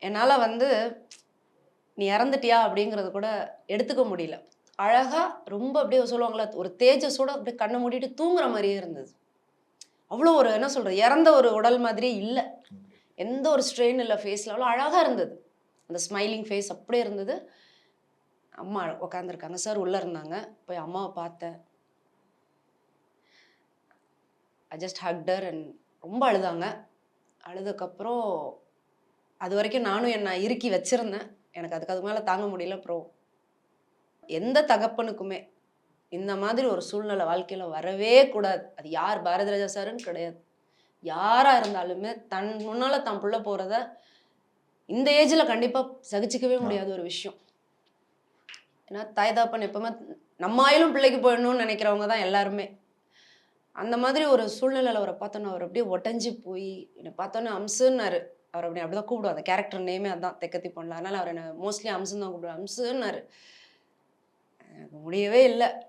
என்னால் வந்து நீ இறந்துட்டியா அப்படிங்கிறது கூட எடுத்துக்க முடியல. அழகா ரொம்ப அப்படியே சொல்லுவாங்கல்ல, ஒரு தேஜஸோட அப்படியே கண்ண மூடிட்டு தூங்குற மாரியே இருந்தது. அவ்வளோ ஒரு என்ன சொல்றது, இறந்த ஒரு உடல் மாதிரியே இல்ல. எந்த ஒரு ஸ்ட்ரெயின் இல்ல ஃபேஸ்ல. அவ்வளோ அழகா இருந்தது. அந்த ஸ்மைலிங் ஃபேஸ் அப்படியே இருந்தது. அம்மா உட்காந்துருக்காங்க. சார் உள்ள இருந்தாங்க. போய் அம்மாவ பார்த்தேன். I just hugged her and ரொம்ப அழுதாங்க. அழுதக்கப்புறம் அதுவரைக்கும் நானும் என்ன இறுக்கி வச்சிருந்தேன். எனக்கு அதுக்கு மேல தாங்க முடியல. அப்புறம் எந்த தகப்பனுக்குமே இந்த மாதிரி ஒரு சூழ்நிலை வாழ்க்கையில வரவே கூடாது. அது யார் பாரதி ராஜா சாருன்னு கிடையாது. யாரா இருந்தாலுமே தன் முன்னால தான் புள்ள போறத இந்த ஏஜ்ல கண்டிப்பா சகிச்சுக்கவே முடியாத ஒரு விஷயம். ஏன்னா தாய் தகப்பன் எப்பவுமே நம்ம ஆயுளும் பிள்ளைக்கு போயிடணும்னு நினைக்கிறவங்க தான் எல்லாருமே. அந்த மாதிரி ஒரு சூழ்நிலையில அவர பார்த்தோன்னே, அவர் அப்படியே உடைஞ்சு போய் என்ன பார்த்தோன்னே அம்சுன்னாரு. அவர அப்படிதான் கூப்பிடுவோம். அந்த கேரக்டர் நேமே அதான் தெக்கத்தி பொண்ணுல. அதனால அவர என்ன மோஸ்ட்லி அம்சுன்னு தான் கூப்பிடுவேன். அம்சுன்னாரு. எனக்கு முடியவே இல்ல.